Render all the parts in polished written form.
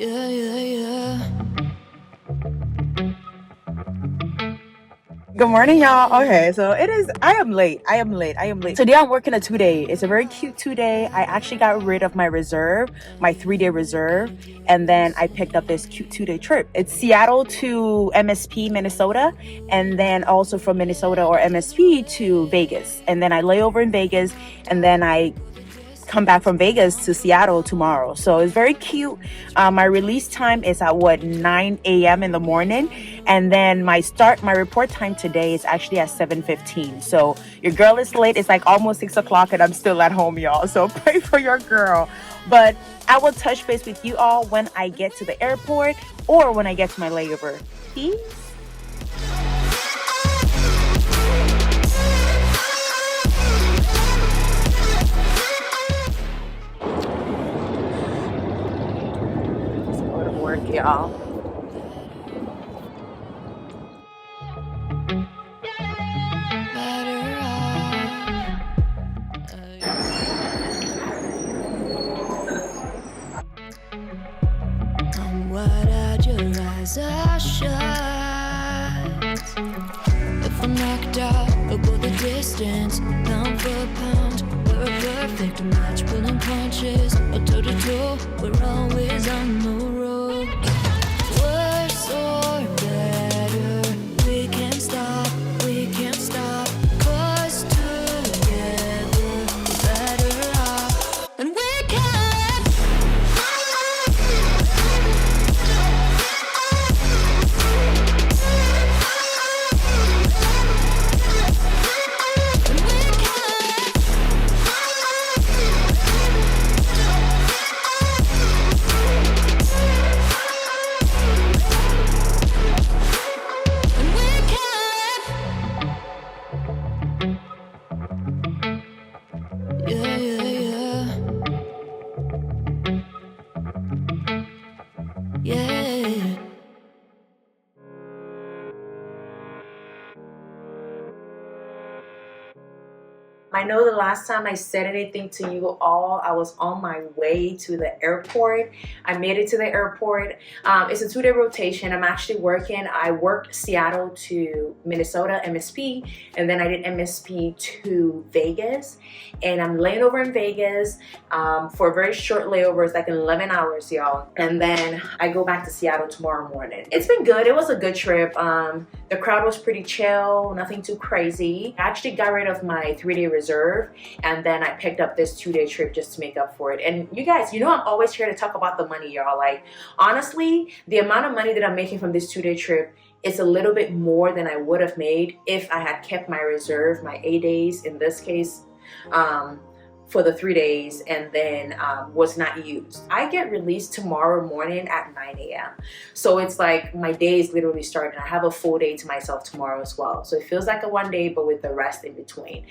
Yeah, yeah, yeah. Good morning, y'all. Okay, so it is. I am late. Today I'm working a 2-day. It's a very cute 2-day. I actually got rid of my reserve, my 3-day reserve, and then I picked up this cute 2-day trip. It's Seattle to MSP, Minnesota, and then also from Minnesota or MSP to Vegas. And then I lay over in Vegas, and then I come back from Vegas to Seattle tomorrow. So it's very cute. My release time is at 9 a.m. in the morning. And then my report time today is actually at 7:15. So your girl is late. It's like almost 6 o'clock and I'm still at home, y'all. So pray for your girl. But I will touch base with you all when I get to the airport or when I get to my layover. Peace. Go to work, y'all. Wide-eyed, your eyes are shut. If I'm knocked out, we'll go the distance, pound for pound. We're a perfect match, pulling punches, or toe to toe. We're always on the road. Worse or better, we can't stop, we can't stop. 'Cause together we're better off, and we can. Yeah, yeah, yeah. Yeah. I know the last time I said anything to you all, I was on my way to the airport. I made it to the airport. It's a 2-day rotation. I'm actually working. I worked Seattle to Minnesota, MSP, and then I did MSP to Vegas. And I'm laying over in Vegas for a very short layover. It's like 11 hours, y'all. And then I go back to Seattle tomorrow morning. It's been good. It was a good trip. The crowd was pretty chill, nothing too crazy. I actually got rid of my 3-day reserve, and then I picked up this 2-day trip just to make up for it. And you guys, you know I'm always here to talk about the money, y'all. Like, honestly, the amount of money that I'm making from this 2-day trip is a little bit more than I would have made if I had kept my reserve, my 8 days in this case, for the 3 days, and then was not used. I get released tomorrow morning at 9 a.m. So it's like my day is literally starting. I have a full day to myself tomorrow as well. So it feels like a 1 day, but with the rest in between.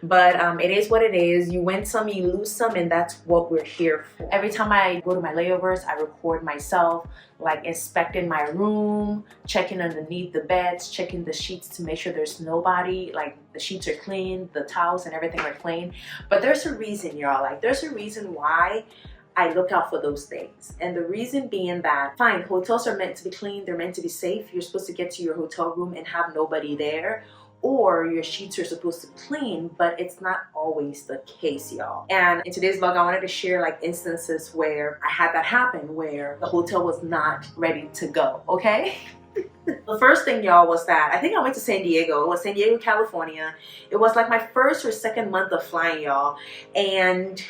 But it is what it is. You win some, you lose some, and that's what we're here for. Every time I go to my layovers, I record myself, like inspecting my room, checking underneath the beds, checking the sheets to make sure there's nobody, like the sheets are clean, the towels and everything are clean. But there's a reason, y'all. Like, there's a reason why I look out for those things. And the reason being that, fine, hotels are meant to be clean, they're meant to be safe. You're supposed to get to your hotel room and have nobody there, or your sheets are supposed to clean, but it's not always the case, y'all. And in today's vlog, I wanted to share like instances where I had that happen, where the hotel was not ready to go, okay? The first thing, y'all, was that I think I went to San Diego. It was San Diego, California. It was like my first or second month of flying, y'all. And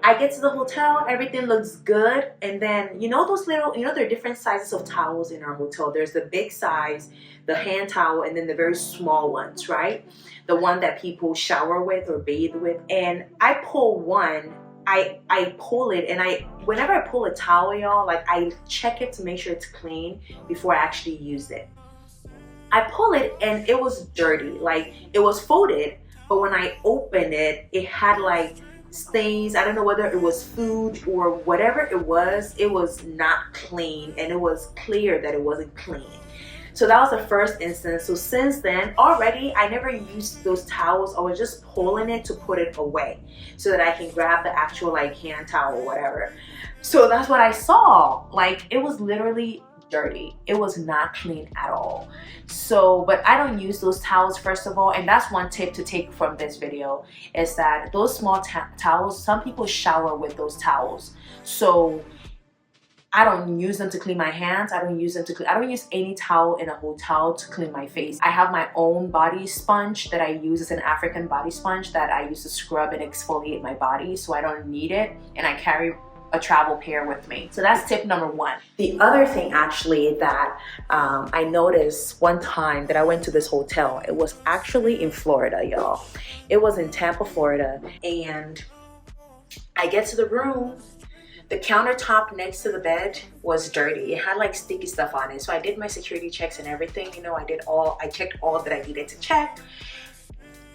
I get to the hotel, everything looks good, and then you know those little, there are different sizes of towels in our hotel. There's the big size, the hand towel, and then the very small ones, right? The one that people shower with or bathe with. And I pull one, I pull it, and whenever I pull a towel, y'all, like I check it to make sure it's clean before I actually use it. I pull it and it was dirty, like it was folded, but when I opened it, it had like stains. I don't know whether it was food or whatever it was not clean, and it was clear that it wasn't clean. So that was the first instance. So since then, already I never used those towels. I was just pulling it to put it away so that I can grab the actual like hand towel or whatever. So that's what I saw. Like, it was literally dirty. It was not clean at all. So, but I don't use those towels, first of all, and that's one tip to take from this video, is that those small towels, some people shower with those towels. So I don't use them to clean my hands. I don't use any towel in a hotel to clean my face. I have my own body sponge that I use. It's an African body sponge that I use to scrub and exfoliate my body, so I don't need it, and I carry a travel pair with me. So that's tip number one. The other thing actually that I noticed one time that I went to this hotel, it was actually in Florida, y'all. It was in Tampa, Florida, and I get to the room. The countertop next to the bed was dirty. It had like sticky stuff on it. So I did my security checks and everything. You know, I checked all that I needed to check.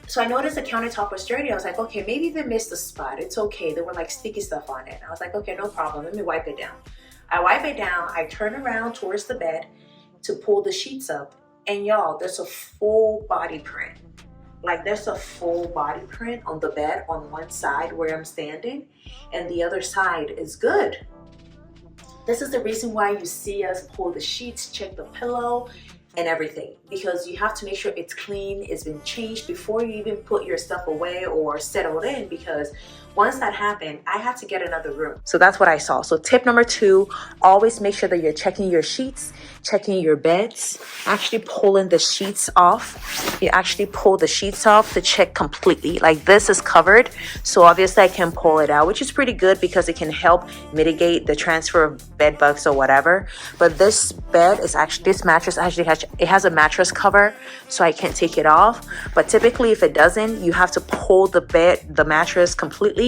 So I noticed the countertop was dirty. I was like, okay, maybe they missed a spot. It's okay. There were like sticky stuff on it. I was like, okay, no problem. Let me wipe it down. I wipe it down. I turn around towards the bed to pull the sheets up. And y'all, there's a full body print. Like, there's a full body print on the bed on one side where I'm standing, and the other side is good. This is the reason why you see us pull the sheets, check the pillow and everything, because you have to make sure it's clean, it's been changed before you even put your stuff away or settle it in, because once that happened, I had to get another room. So that's what I saw. So tip number two, always make sure that you're checking your sheets, checking your beds, actually pulling the sheets off. You actually pull the sheets off to check completely. Like, this is covered, so obviously I can pull it out, which is pretty good because it can help mitigate the transfer of bed bugs or whatever. But this mattress actually has a mattress cover, so I can't take it off. But typically, if it doesn't, you have to pull the mattress completely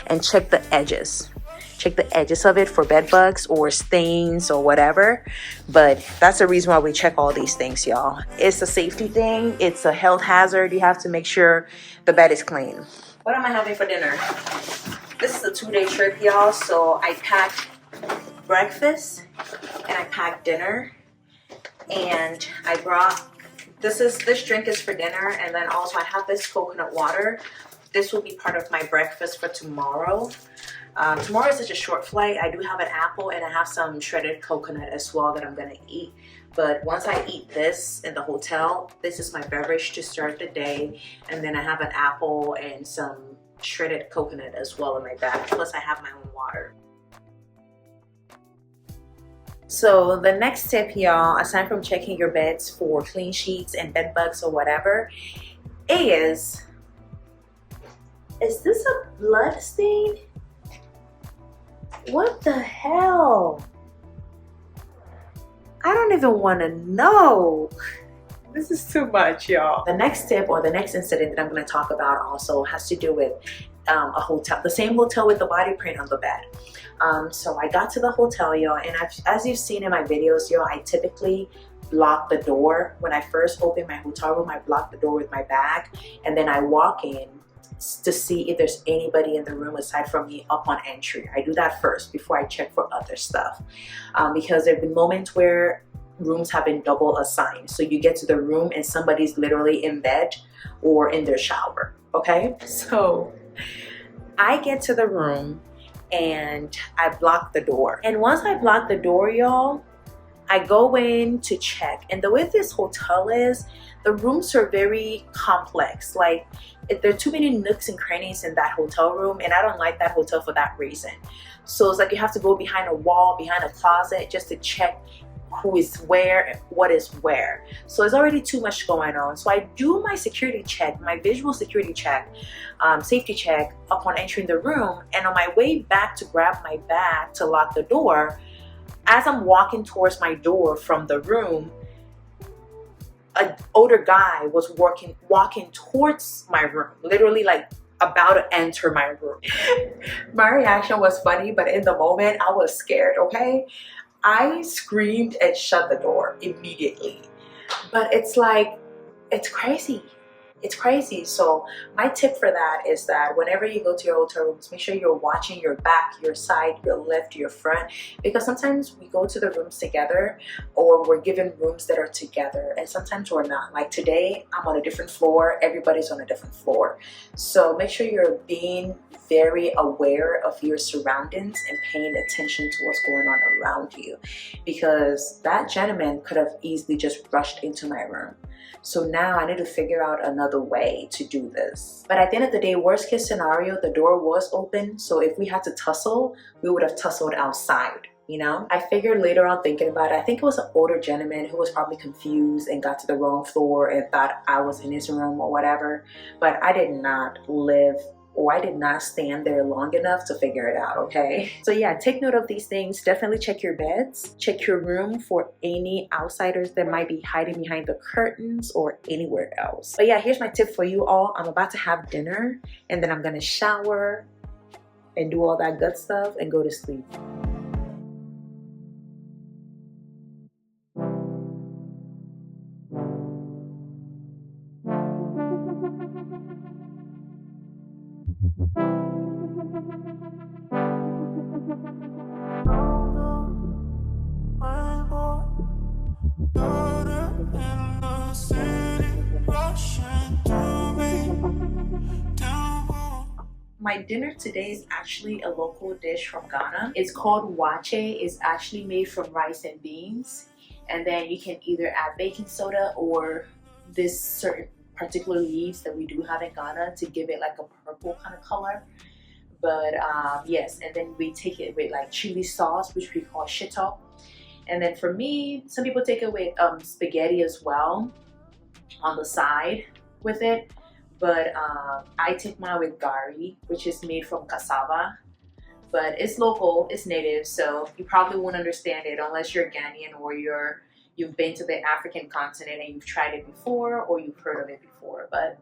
and check the edges. Check the edges of it for bed bugs or stains or whatever. But that's the reason why we check all these things, y'all. It's a safety thing. It's a health hazard. You have to make sure the bed is clean. What am I having for dinner? This is a 2-day trip, y'all. So I packed breakfast and I packed dinner. And I brought, this drink is for dinner. And then also I have this coconut water. This will be part of my breakfast for tomorrow. Tomorrow is such a short flight. I do have an apple and I have some shredded coconut as well that I'm gonna eat. But once I eat this in the hotel, this is my beverage to start the day. And then I have an apple and some shredded coconut as well in my bag. Plus I have my own water. So the next tip, y'all, aside from checking your beds for clean sheets and bed bugs or whatever, is this a blood stain? What the hell? I don't even want to know. This is too much, y'all. The next tip, or the next incident that I'm going to talk about also has to do with a hotel, the same hotel with the body print on the bed. So I got to the hotel, y'all, and as you've seen in my videos, y'all, I typically block the door. When I first open my hotel room, I block the door with my bag, and then I walk in to see if there's anybody in the room aside from me upon entry. I do that first before I check for other stuff, because there have been moments where rooms have been double assigned. So you get to the room and somebody's literally in bed or in their shower, okay? So I get to the room and I block the door. And once I block the door, y'all, I go in to check. And the way this hotel is, the rooms are very complex. Like, there are too many nooks and crannies in that hotel room, and I don't like that hotel for that reason. So it's like you have to go behind a wall, behind a closet, just to check who is where, what is where. So there's already too much going on. So I do my security check, my visual security check, safety check upon entering the room. And on my way back to grab my bag to lock the door, as I'm walking towards my door from the room, an older guy was walking towards my room, literally like about to enter my room. My reaction was funny, but in the moment I was scared, okay? I screamed and shut the door immediately. But it's like, it's crazy. It's crazy. So my tip for that is that whenever you go to your hotel rooms, make sure you're watching your back, your side, your left, your front, because sometimes we go to the rooms together, or we're given rooms that are together, and sometimes we're not. Like today, I'm on a different floor, everybody's on a different floor. So make sure you're being very aware of your surroundings and paying attention to what's going on around you, because that gentleman could have easily just rushed into my room. So now I need to figure out another way to do this. But at the end of the day, worst case scenario, the door was open. So if we had to tussle, we would have tussled outside. You know, I figured later on thinking about it, I think it was an older gentleman who was probably confused and got to the wrong floor and thought I was in his room or whatever. But I did not live, or I did not stand there long enough to figure it out, okay? So yeah, take note of these things. Definitely check your beds, check your room for any outsiders that might be hiding behind the curtains or anywhere else. But yeah, here's my tip for you all. I'm about to have dinner, and then I'm gonna shower and do all that good stuff and go to sleep. My dinner today is actually a local dish from Ghana. It's called wache. It's actually made from rice and beans. And then you can either add baking soda or this certain particular leaves that we do have in Ghana to give it like a purple kind of color. But yes, and then we take it with like chili sauce, which we call shito. And then for me, some people take it with spaghetti as well on the side with it. But I take mine with gari, which is made from cassava. But it's local, it's native, so you probably won't understand it unless you're Ghanaian or you've been to the African continent and you've tried it before or you've heard of it before. But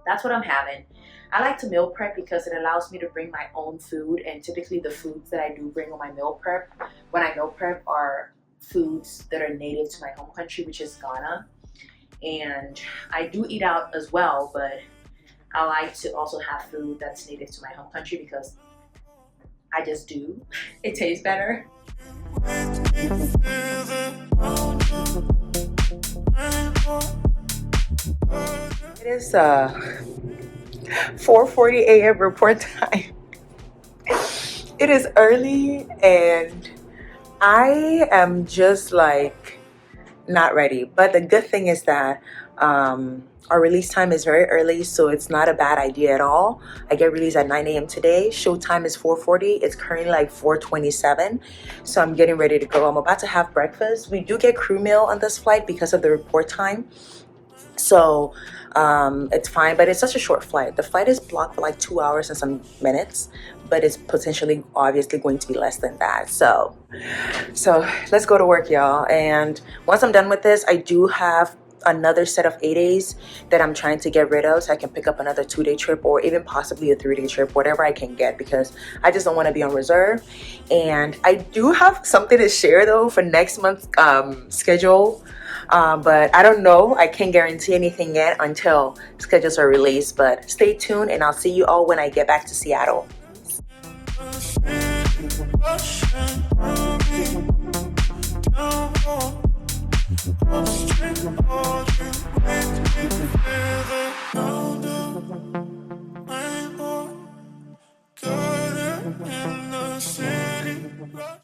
that's what I'm having. I like to meal prep because it allows me to bring my own food, and typically the foods that I do bring on my meal prep, when I meal prep, are foods that are native to my home country, which is Ghana. And I do eat out as well, but I like to also have food that's native to my home country because I just do. It tastes better. It is 4:40 a.m. report time. It is early and I am just like not ready. But the good thing is that our release time is very early, so it's not a bad idea at all. I get released at 9 a.m. today. Show time is 4:40. It's currently like 4:27, so I'm getting ready to go. I'm about to have breakfast. We do get crew meal on this flight because of the report time, so it's fine, but it's such a short flight. The flight is blocked for like 2 hours and some minutes, but it's potentially obviously going to be less than that. So let's go to work, y'all. And once I'm done with this, I do have another set of 8 days that I'm trying to get rid of, so I can pick up another 2-day trip or even possibly a 3-day trip, whatever I can get, because I just don't want to be on reserve. And I do have something to share though for next month's schedule, but I don't know. I can't guarantee anything yet until schedules are released, but stay tuned and I'll see you all when I get back to Seattle. Rushing through me,